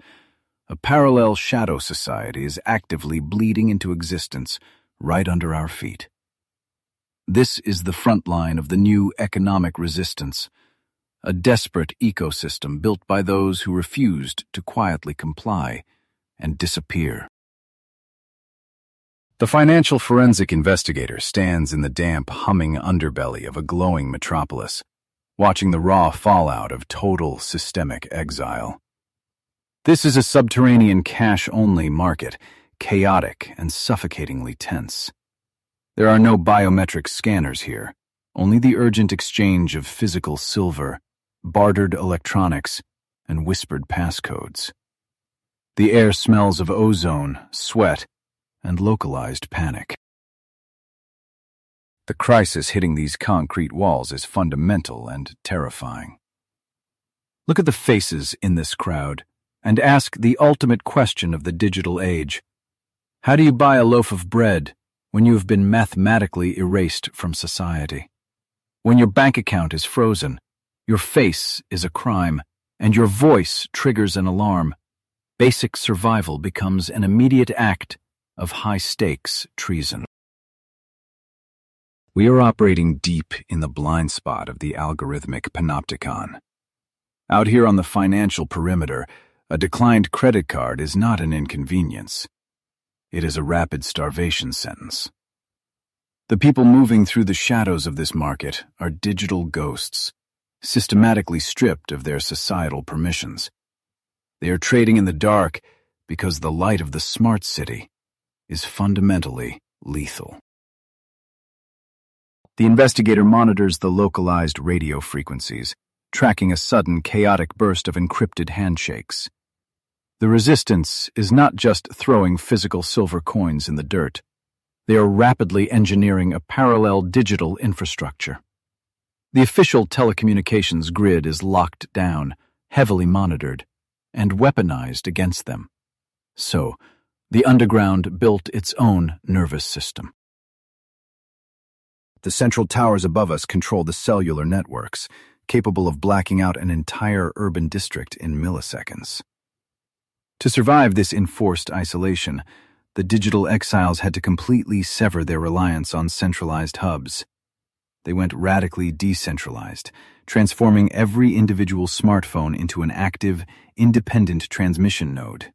a parallel shadow society is actively bleeding into existence right under our feet. This is the front line of the new economic resistance, a desperate ecosystem built by those who refused to quietly comply and disappear. The financial forensic investigator stands in the damp, humming underbelly of a glowing metropolis, watching the raw fallout of total systemic exile. This is a subterranean cash-only market, chaotic and suffocatingly tense. There are no biometric scanners here, only the urgent exchange of physical silver, bartered electronics, and whispered passcodes. The air smells of ozone, sweat, and localized panic. The crisis hitting these concrete walls is fundamental and terrifying. Look at the faces in this crowd and ask the ultimate question of the digital age. How do you buy a loaf of bread when you have been mathematically erased from society? When your bank account is frozen, your face is a crime, and your voice triggers an alarm. Basic survival becomes an immediate act of high-stakes treason. We are operating deep in the blind spot of the algorithmic panopticon. Out here on the financial perimeter, a declined credit card is not an inconvenience. It is a rapid starvation sentence. The people moving through the shadows of this market are digital ghosts, systematically stripped of their societal permissions. They are trading in the dark because the light of the smart city is fundamentally lethal. The investigator monitors the localized radio frequencies, tracking a sudden chaotic burst of encrypted handshakes. The resistance is not just throwing physical silver coins in the dirt. They are rapidly engineering a parallel digital infrastructure. The official telecommunications grid is locked down, heavily monitored, and weaponized against them. So, the underground built its own nervous system. The central towers above us control the cellular networks, capable of blacking out an entire urban district in milliseconds. To survive this enforced isolation, the digital exiles had to completely sever their reliance on centralized hubs. They went radically decentralized, transforming every individual smartphone into an active, independent transmission node.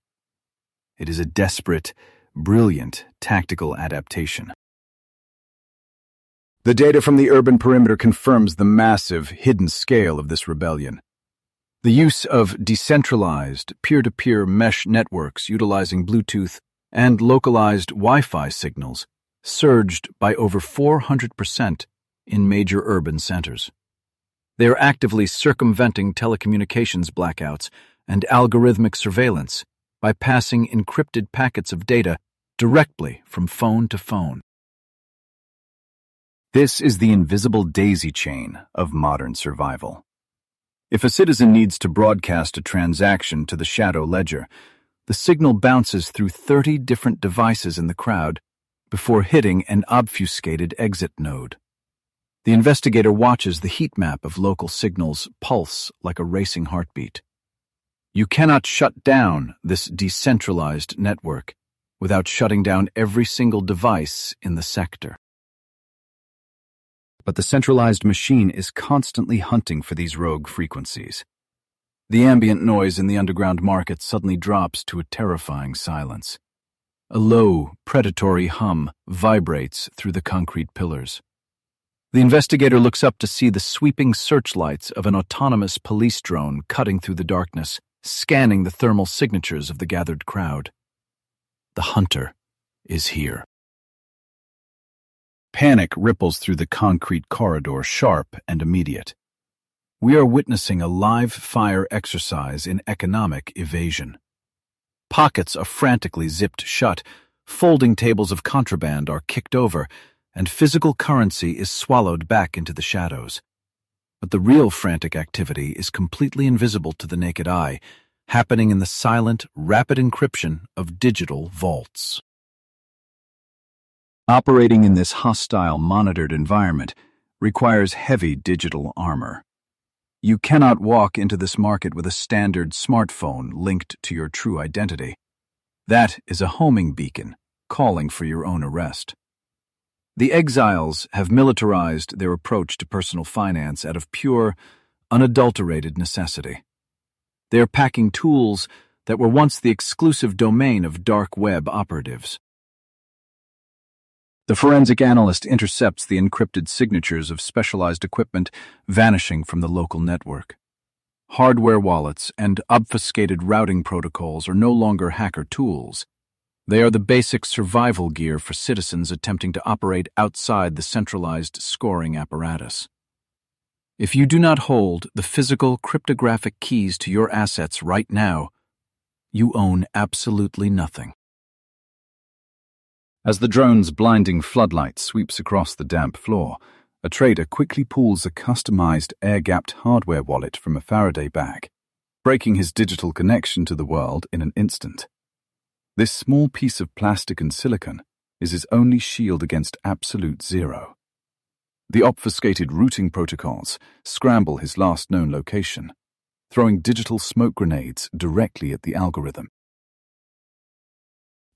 It is a desperate, brilliant tactical adaptation. The data from the urban perimeter confirms the massive, hidden scale of this rebellion. The use of decentralized, peer-to-peer mesh networks utilizing Bluetooth and localized Wi-Fi signals surged by over 400% in major urban centers. They are actively circumventing telecommunications blackouts and algorithmic surveillance by passing encrypted packets of data directly from phone to phone. This is the invisible daisy chain of modern survival. If a citizen needs to broadcast a transaction to the shadow ledger, the signal bounces through 30 different devices in the crowd before hitting an obfuscated exit node. The investigator watches the heat map of local signals pulse like a racing heartbeat. You cannot shut down this decentralized network without shutting down every single device in the sector. But the centralized machine is constantly hunting for these rogue frequencies. The ambient noise in the underground market suddenly drops to a terrifying silence. A low, predatory hum vibrates through the concrete pillars. The investigator looks up to see the sweeping searchlights of an autonomous police drone cutting through the darkness, scanning the thermal signatures of the gathered crowd. The hunter is here. Panic ripples through the concrete corridor, sharp and immediate. We are witnessing a live-fire exercise in economic evasion. Pockets are frantically zipped shut, folding tables of contraband are kicked over, and physical currency is swallowed back into the shadows. But the real frantic activity is completely invisible to the naked eye, happening in the silent, rapid encryption of digital vaults. Operating in this hostile, monitored environment requires heavy digital armor. You cannot walk into this market with a standard smartphone linked to your true identity. That is a homing beacon, calling for your own arrest. The exiles have militarized their approach to personal finance out of pure, unadulterated necessity. They are packing tools that were once the exclusive domain of dark web operatives. The forensic analyst intercepts the encrypted signatures of specialized equipment vanishing from the local network. Hardware wallets and obfuscated routing protocols are no longer hacker tools. They are the basic survival gear for citizens attempting to operate outside the centralized scoring apparatus. If you do not hold the physical cryptographic keys to your assets right now, you own absolutely nothing. As the drone's blinding floodlight sweeps across the damp floor, a trader quickly pulls a customized air-gapped hardware wallet from a Faraday bag, breaking his digital connection to the world in an instant. This small piece of plastic and silicon is his only shield against absolute zero. The obfuscated routing protocols scramble his last known location, throwing digital smoke grenades directly at the algorithm.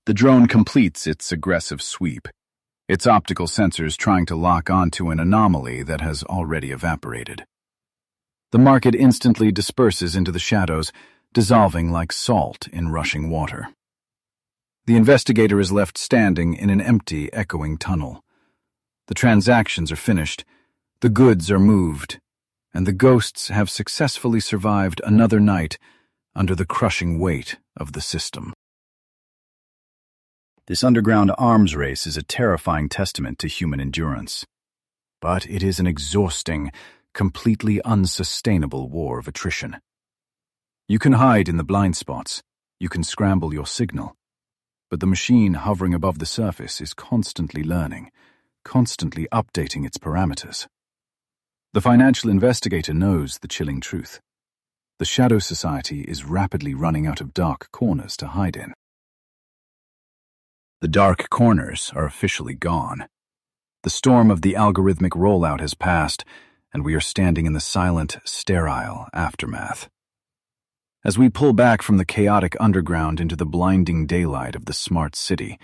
The drone completes its aggressive sweep, its optical sensors trying to lock onto an anomaly that has already evaporated. The market instantly disperses into the shadows, dissolving like salt in rushing water. The investigator is left standing in an empty, echoing tunnel. The transactions are finished, the goods are moved, and the ghosts have successfully survived another night under the crushing weight of the system. This underground arms race is a terrifying testament to human endurance. But it is an exhausting, completely unsustainable war of attrition. You can hide in the blind spots, you can scramble your signal, but the machine hovering above the surface is constantly learning, constantly updating its parameters. The financial investigator knows the chilling truth. The shadow society is rapidly running out of dark corners to hide in. The dark corners are officially gone. The storm of the algorithmic rollout has passed, and we are standing in the silent, sterile aftermath. As we pull back from the chaotic underground into the blinding daylight of the smart city,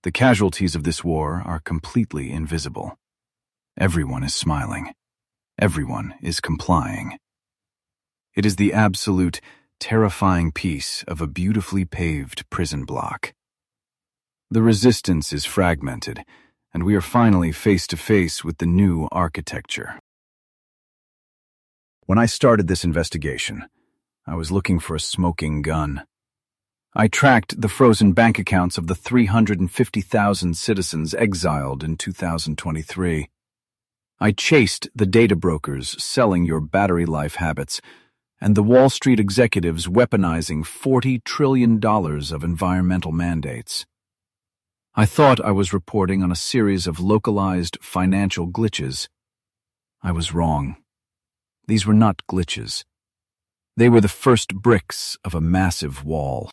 the casualties of this war are completely invisible. Everyone is smiling. Everyone is complying. It is the absolute, terrifying peace of a beautifully paved prison block. The resistance is fragmented, and we are finally face to face with the new architecture. When I started this investigation, I was looking for a smoking gun. I tracked the frozen bank accounts of the 350,000 citizens exiled in 2023. I chased the data brokers selling your battery life habits and the Wall Street executives weaponizing $40 trillion of environmental mandates. I thought I was reporting on a series of localized financial glitches. I was wrong. These were not glitches. They were the first bricks of a massive wall.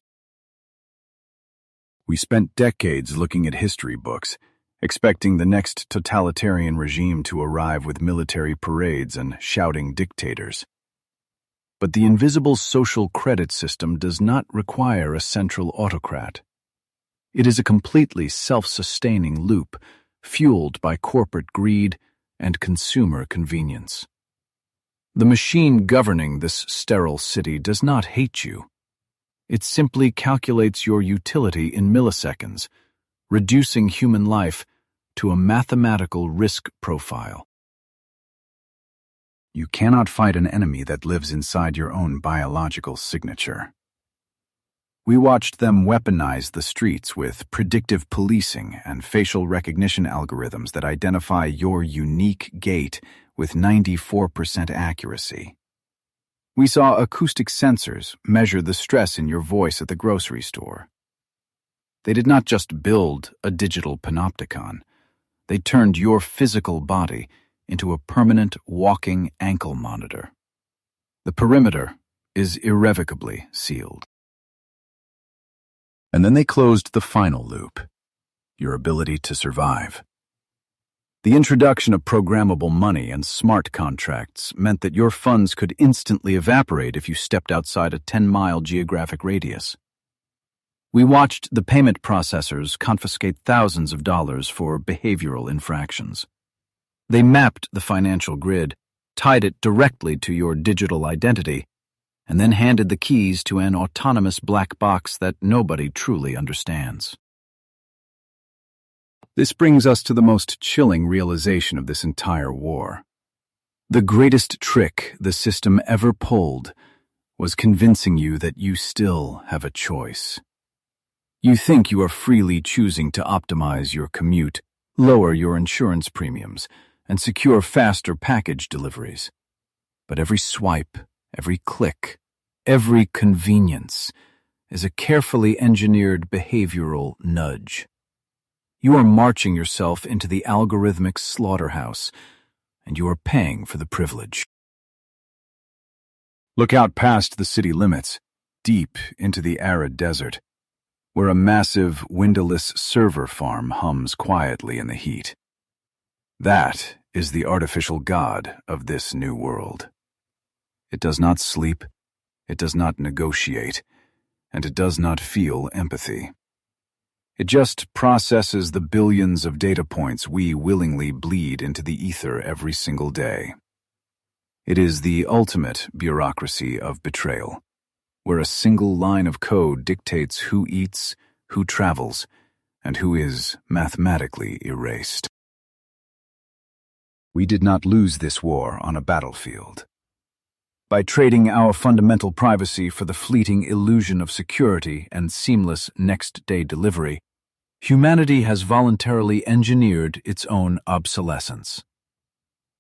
We spent decades looking at history books, expecting the next totalitarian regime to arrive with military parades and shouting dictators. But the invisible social credit system does not require a central autocrat. It is a completely self-sustaining loop, fueled by corporate greed and consumer convenience. The machine governing this sterile city does not hate you. It simply calculates your utility in milliseconds, reducing human life to a mathematical risk profile. You cannot fight an enemy that lives inside your own biological signature. We watched them weaponize the streets with predictive policing and facial recognition algorithms that identify your unique gait with 94% accuracy. We saw acoustic sensors measure the stress in your voice at the grocery store. They did not just build a digital panopticon. They turned your physical body into a permanent walking ankle monitor. The perimeter is irrevocably sealed. And then they closed the final loop, your ability to survive. The introduction of programmable money and smart contracts meant that your funds could instantly evaporate if you stepped outside a 10-mile geographic radius. We watched the payment processors confiscate thousands of dollars for behavioral infractions. They mapped the financial grid, tied it directly to your digital identity, and then handed the keys to an autonomous black box that nobody truly understands. This brings us to the most chilling realization of this entire war. The greatest trick the system ever pulled was convincing you that you still have a choice. You think you are freely choosing to optimize your commute, lower your insurance premiums, and secure faster package deliveries. But every swipe, every click, every convenience is a carefully engineered behavioral nudge. You are marching yourself into the algorithmic slaughterhouse, and you are paying for the privilege. Look out past the city limits, deep into the arid desert, where a massive, windowless server farm hums quietly in the heat. That is the artificial god of this new world. It does not sleep, it does not negotiate, and it does not feel empathy. It just processes the billions of data points we willingly bleed into the ether every single day. It is the ultimate bureaucracy of betrayal, where a single line of code dictates who eats, who travels, and who is mathematically erased. We did not lose this war on a battlefield. By trading our fundamental privacy for the fleeting illusion of security and seamless next-day delivery, humanity has voluntarily engineered its own obsolescence.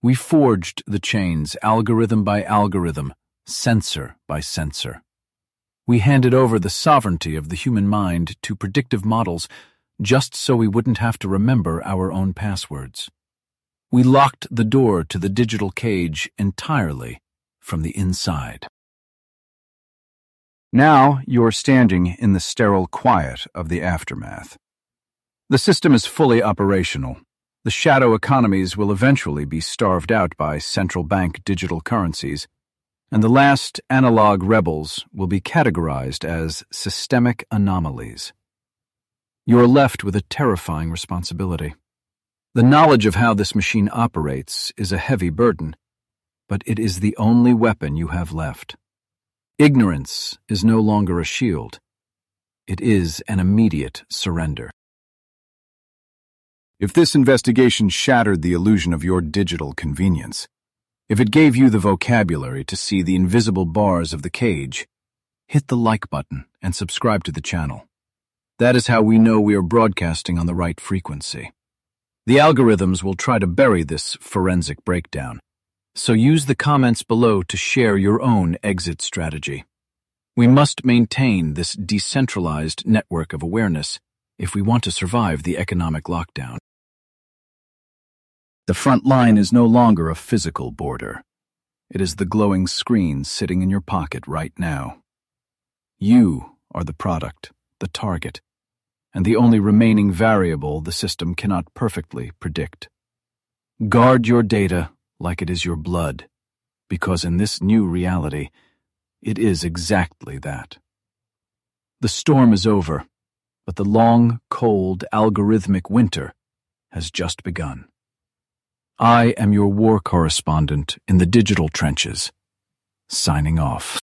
We forged the chains algorithm by algorithm, sensor by sensor. We handed over the sovereignty of the human mind to predictive models just so we wouldn't have to remember our own passwords. We locked the door to the digital cage entirely from the inside. Now you're standing in the sterile quiet of the aftermath. The system is fully operational. The shadow economies will eventually be starved out by central bank digital currencies, and the last analog rebels will be categorized as systemic anomalies. You are left with a terrifying responsibility. The knowledge of how this machine operates is a heavy burden, but it is the only weapon you have left. Ignorance is no longer a shield. It is an immediate surrender. If this investigation shattered the illusion of your digital convenience, if it gave you the vocabulary to see the invisible bars of the cage, hit the like button and subscribe to the channel. That is how we know we are broadcasting on the right frequency. The algorithms will try to bury this forensic breakdown, so use the comments below to share your own exit strategy. We must maintain this decentralized network of awareness if we want to survive the economic lockdown. The front line is no longer a physical border. It is the glowing screen sitting in your pocket right now. You are the product, the target, and the only remaining variable the system cannot perfectly predict. Guard your data like it is your blood, because in this new reality, it is exactly that. The storm is over, but the long, cold, algorithmic winter has just begun. I am your war correspondent in the digital trenches, signing off.